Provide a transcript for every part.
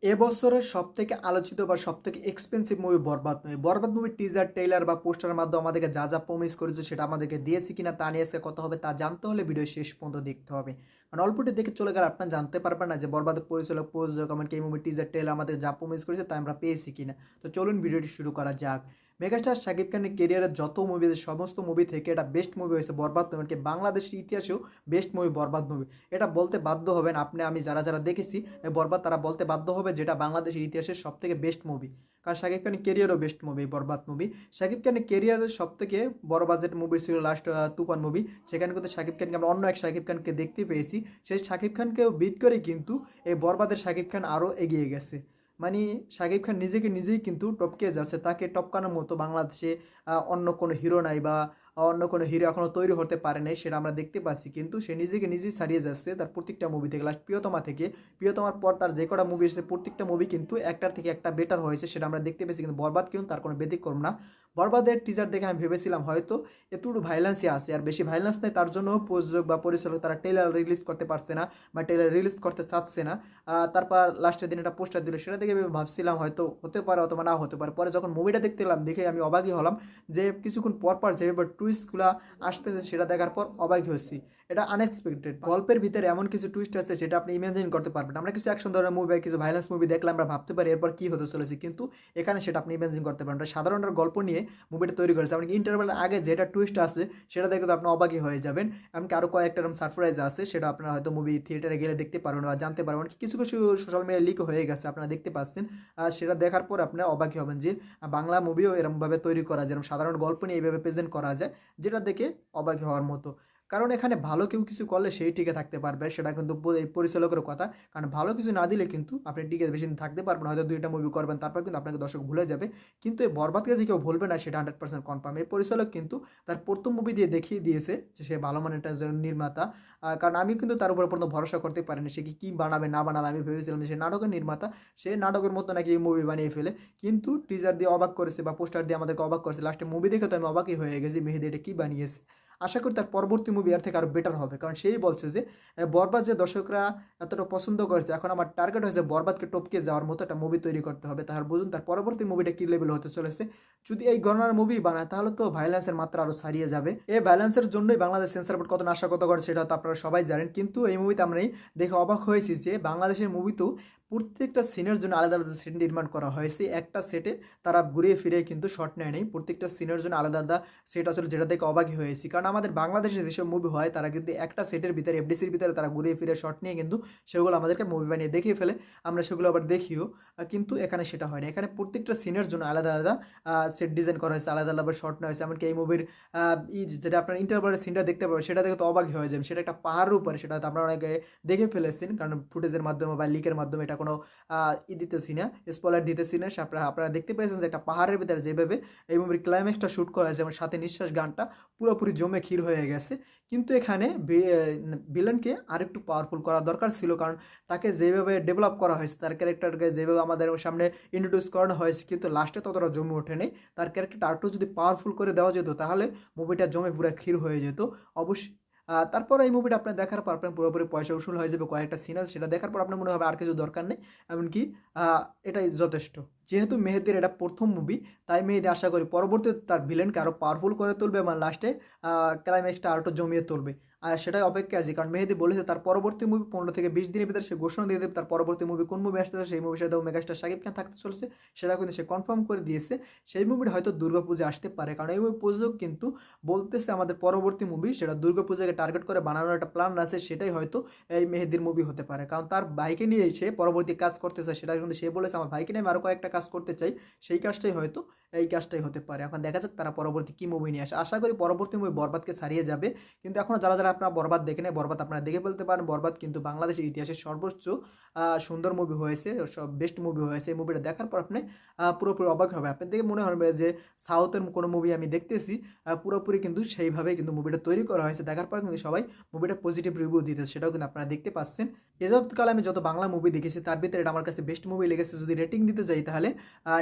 এবছরের সবথেকে আলোচিত বা সবথেকে এক্সপেন্সিভ মুভি বরবাদ মুভি। বরবাদ মুভির টিজার, ট্রেইলার বা পোস্টারের মাধ্যমে আমাদেরকে যা যা প্রমিস করেছে সেটা আমাদেরকে দিয়েছে কিনা তা নিয়ে আজকে কথা হবে। তা জানতে হলে ভিডিও শেষ পর্যন্ত দেখতে হবে। কারণ অল্পটি দেখে চলে গেলে আপনারা জানতে পারবেন না যে বরবাদের পরিচালক, প্রযোজক এমনকি এই মুভির টিজার, ট্রেইলার আমাদের যা প্রমিস করেছে তা আমরা পেয়েছি কিনা। তো চলুন ভিডিওটি শুরু করা যাক। মেগাস্টার শাকিব খানের কেরিয়ারের যত মুভি আছে সমস্ত মুভি থেকে এটা বেস্ট মুভি হয়েছে বরবাদ মুভি। এমনকি বাংলাদেশের ইতিহাসেও বেস্ট মুভি বরবাদ মুভি। এটা বলতে বাধ্য হবেন আপনি, আমি, যারা যারা দেখেছি বরবাদ, তারা বলতে বাধ্য হবে যেটা বাংলাদেশের ইতিহাসের সব থেকে বেস্ট মুভি। কারণ শাকিব খানের কেরিয়ারও বেস্ট মুভি বরবাদ মুভি। শাকিব খানের কেরিয়ারের সব থেকে বড় বাজেট মুভি ছিল লাস্ট তুফান মুভি। সেখানে কিন্তু শাকিব খানকে আমরা অন্য এক শাকিব খানকে দেখতে পেয়েছি। সেই শাকিব খানকেও বিট করে কিন্তু এই বরবাদের শাকিব খান আরও এগিয়ে গেছে। মানে শাকিব খান নিজেকে নিজেই কিন্তু টপকে যাচ্ছে। তাকে টপকানোর মতো বাংলাদেশে অন্য কোনো হিরো নাই বা অন্য কোনো হিরো এখনও তৈরি হতে পারে নাই, সেটা আমরা দেখতে পাচ্ছি। কিন্তু সে নিজেকে নিজেই ছাড়িয়ে যাচ্ছে তার প্রত্যেকটা মুভি থেকে। লাস্ট প্রিয়তমা থেকে, প্রিয়তমার পর তার যে কটা মুভি এসেছে প্রত্যেকটা মুভি কিন্তু একটার থেকে একটা বেটার হয়েছে, সেটা আমরা দেখতে পেয়েছি। কিন্তু বরবাদ কিন্তু তার কোনো ব্যতিক্রম না। বরবাদের টিজার দেখে আমি ভেবেছিলাম হয়তো এতটুকু ভাইলেন্সই আছে, আর বেশি ভাইলেন্স নেই, তার জন্য প্রযোজক বা পরিচালক তারা ট্রেলার রিলিজ করতে পারছে না বা ট্রেলার রিলিজ করতে চাচ্ছে না। তারপর লাস্টের দিন একটা পোস্টার দিল, সেটা দেখে ভাবছিলাম হয়তো হতে পারে অথবা না হতে পারে। পরে যখন মুভিটা দেখতে এলাম দেখে আমি অবাকই হলাম যে কিছুক্ষণ পর পর যেভাবে টুইস্টগুলো আসতেছে সেটা দেখার পর অবাক হয়েছি। এটা আনএক্সপেক্টেড। গল্পের ভিতরে এমন কিছু টুইস্ট আছে যেটা আপনি ইমাজিন করতে পারবেন। আমরা কিছু অ্যাকশন ধরনের মুভি, কিছু ভাইলেন্স মুভি দেখলে আমরা ভাবতে পারি এরপর কী হতে চলেছে, কিন্তু এখানে সেটা আপনি ইমাজিন করতে পারেন। এটা সাধারণ একটা গল্প নিয়ে মুভিটা তৈরি করেছে। এমনকি ইন্টারভেলের আগে যেটা টুইস্ট আছে সেটা দেখে তো আপনি অবাকই হয়ে যাবেন। এমনকি আরও কয়েকটা এরকম সারপ্রাইজ আছে, সেটা আপনারা হয়তো মুভি থিয়েটারে গেলে দেখতে পারবেন বা জানতে পারবেন। কিছু কিছু সোশ্যাল মিডিয়া লিক হয়ে গেছে, আপনারা দেখতে পাচ্ছেন। আর সেটা দেখার পর আপনারা অবাকই হবেন যে বাংলা মুভিও এরকমভাবে তৈরি করা যায়, যেরকম সাধারণ গল্প নিয়ে এইভাবে প্রেজেন্ট করা যায়, যেটা দেখে অবাক হওয়ার মতো। কারণ এখানে ভালো কেউ কিছু করলে সেই টিকে থাকতে পারবে, সেটা কিন্তু এই পরিচালকের কথা। কারণ ভালো কিছু না দিলে কিন্তু আপনি টিকে বেশি দিন থাকতে পারবেন। হয়তো দুইটা মুভি করবেন, তারপর কিন্তু আপনাকে দর্শক ভুলে যাবে। কিন্তু এই বরবাদকে যে কেউ ভুলবে না সেটা 100% কনফার্ম। এই পরিচালক কিন্তু তার প্রথম মুভি দিয়ে দেখিয়ে দিয়েছে যে সে ভালো মানের একটা নির্মাতা। কারণ আমি কিন্তু তার উপর পর্যন্ত ভরসা করতে পারিনি সে কি বানাবে না বানাবে। আমি ভেবেছিলাম যে সে নাটকের নির্মাতা, সে নাটকের মতো নাকি এই মুভি বানিয়ে ফেলে। কিন্তু টিজার দিয়ে অবাক করেছে বা পোস্টার দিয়ে আমাদেরকে অবাক করেছে। লাস্টে মুভি দেখে তো আমি অবাকই হয়ে গেছি মেহেদী এটা কী বানিয়েছে। আশা করি তার পরবর্তী মুভি এর থেকে আরও বেটার হবে। কারণ সেই বলছে যে বরবাদ যে দর্শকরা এতটা পছন্দ করেছে, এখন আমার টার্গেট হয়েছে বরবাদকে টপকে যাওয়ার মতো একটা মুভি তৈরি করতে হবে। তাহলে বুঝুন তার পরবর্তী মুভিটা কী লেভেল হতে চলেছে। যদি এই গণনার মুভি বানায় তাহলে তো ভাইলেন্সের মাত্রা আরও ছাড়িয়ে যাবে। এই ভাইলেন্সের জন্যই বাংলাদেশ সেন্সর বোর্ড কত নাশকতা করে সেটা তো আপনারা সবাই জানেন। কিন্তু এই মুভিতে আমরা দেখে অবাক হয়েছি যে বাংলাদেশের মুভিতেও প্রত্যেকটা সিনের জন্য আলাদা আলাদা সেট নির্মাণ করা হয়েছে। একটা সেটে তারা ঘুরিয়ে ফিরে কিন্তু শট নেয় নেই, প্রত্যেকটা সিনের জন্য আলাদা আলাদা সেট আসলে, যেটা দেখে অবাকই হয়েছি। কারণ আমাদের বাংলাদেশে যেসব মুভি হয় তারা কিন্তু একটা সেটের ভিতরে, এফডিসির ভিতরে তারা ঘুরিয়ে ফিরে শট নিয়ে কিন্তু সেগুলো আমাদেরকে মুভি বানিয়ে দেখিয়ে ফেলে, আমরা সেগুলো আবার দেখিও। কিন্তু এখানে সেটা হয় না। এখানে প্রত্যেকটা সিনের জন্য আলাদা আলাদা সেট ডিজাইন করা হয়েছে, আলাদা আলাদা শট নেওয়া হয়েছে। এমনকি এই মুভির যেটা আপনার ইন্টারভালের সিনটা দেখতে পাবেন সেটা দেখে তো অবাকই হয়ে যাবেন। সেটা একটা পাহাড়ের উপরে, সেটা হয়তো আপনারা অনেকে দেখে ফেলেছেন কারণ ফুটেজের মাধ্যমে বা লিকের মাধ্যমে এটা কোনো দিতেছি না, স্পয়লার দিতেছি না। আপনারা দেখতে পেয়েছেন যে একটা পাহাড়ের ভিতরে যেভাবে এই মুভির ক্লাইম্যাক্সটা শ্যুট করা হয়েছে এবং সাথে নিঃশ্বাস গানটা পুরোপুরি জমে ক্ষীর হয়ে গেছে। কিন্তু এখানে ভিলেনকে আরেকটু পাওয়ারফুল করা দরকার ছিল। কারণ তাকে যেভাবে ডেভেলপ করা হয়েছে, তার ক্যারেক্টারকে যেভাবে আমাদের সামনে ইন্ট্রোডিউস করানো হয়েছে, কিন্তু লাস্টে ততটা জমে ওঠে নেই। তার ক্যারেক্টারটা আরেকটু যদি পাওয়ারফুল করে দেওয়া যেত তাহলে মুভিটা জমে পুরো ক্ষীর হয়ে যেত অবশ্যই। তারপর এই মুভিটা আপনার দেখার পর আপনার পুরোপুরি পয়সা উসুল হয়ে যাবে। কয়েকটা সিন আছে সেটা দেখার পর আপনার মনে হবে আর কিছু দরকার নেই, এমনকি এটাই যথেষ্ট। যেহেতু মেহেদীর এটা প্রথম মুভি, তাই মেহেদী আশা করি পরবর্তীতে তার ভিলেনকে আরও পাওয়ারফুল করে তুলবে এবং লাস্টে ক্লাইম্যাক্সটা আরও জমিয়ে তুলবে। আর সেটাই অপেক্ষা আছি। কারণ মেহেদী বলেছে তার পরবর্তী মুভি 15 থেকে 20 দিনের ভিতরে সে ঘোষণা দিয়ে দেবে তার পরবর্তী মুভি কোন মুভি আসতেছে। সেই মুভির সাথে মেগাস্টার শাকিব খান থাকতে চলছে, সেটা কিন্তু সে কনফার্ম করে দিয়েছে। সেই মুভিটা হয়তো দুর্গাপূজা আসতে পারে, কারণ এই মুভি প্রযোজক কিন্তু বলতেছে আমাদের পরবর্তী মুভি সেটা দুর্গাপূজাকে টার্গেট করে বানানোর একটা প্ল্যান আছে। সেটাই হয়তো এই মেহেদীর মুভি হতে পারে। কারণ তার ভাইকে নিয়ে সে পরবর্তী কাজ করতে চায়, সেটা কিন্তু সে বলেছে আমার ভাইকে নিয়ে আমি আরও কয়েকটা কাজ করতে চাই। সেই কাজটাই হয়তো এই কাজটাই হতে পারে। এখন দেখা যাক তারা পরবর্তী কী মুভি নিয়ে আসে। আশা করি পরবর্তী মুভি বরবাদকে ছাড়িয়ে যাবে। কিন্তু এখনও যারা যারা আপনারা বরবাদ দেখে নেয়, বরবাদ আপনারা দেখে ফেলতে পারেন। বরবাদ কিন্তু বাংলাদেশের ইতিহাসের সর্বোচ্চ সুন্দর মুভি হয়েছে, সব বেস্ট মুভি হয়েছে। এই মুভিটা দেখার পর আপনি পুরোপুরি অবাক হবে। আপনার দেখে মনে হবে যে সাউথের কোনো মুভি আমি দেখতেছি। পুরোপুরি কিন্তু সেইভাবেই কিন্তু মুভিটা তৈরি করা হয়েছে। দেখার পর কিন্তু সবাই মুভিটা পজিটিভ রিভিউ দিতেছে, সেটাও কিন্তু আপনারা দেখতে পাচ্ছেন। এযাবৎকালে আমি যত বাংলা মুভি দেখেছি তার ভিতরে এটা আমার কাছে বেস্ট মুভি লেগেছে। যদি রেটিং দিতে যাই তাহলে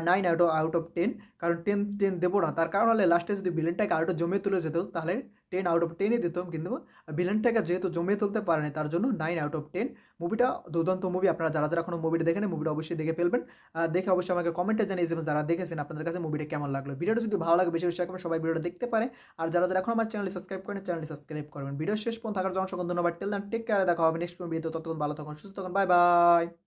9 আউট অফ 10। কারণ 10 দেবো না। তার কারণ হলে লাস্টে যদি ভিলেনটাকে আরেকটু জমিয়ে তুলে যেত তাহলে 10 আউট অফ 10 ই দিতাম। কিন্তু ভিলেনটাকে যেহেতু জমিয়ে তুলতে পারেনি তার জন্য 9 আউট অফ 10। মুভিটা দুর্দান্ত মুভি। আপনারা যারা এখনো মুভিটা দেখেনি মুভিটা অবশ্যই দেখে ফেলবেন। দেখে অবশ্যই আমাকে কমেন্টে জানিয়ে যাবেন যারা দেখেছেন আপনাদের কাছে মুভিটা কেমন লাগলো। ভিডিওটা যদি ভালো লাগে বেশি বেশি শেয়ার করবেন, সবাই ভিডিওটা দেখতে পারে। আর যারা এখনো আমার চ্যানেলটি সাবস্ক্রাইব করেন চ্যানেলটি সাবস্ক্রাইব করবেন। ভিডিও শেষ পর্যন্ত থাকার জন্য অসংখ্য ধন্যবাদ। টিল দেন টেক কেয়ার, দেখা হবে নেক্সট কোনো ভিডিওতে। ততক্ষণ ভালো থাকুন, সুস্থ থাকুন। Bye bye.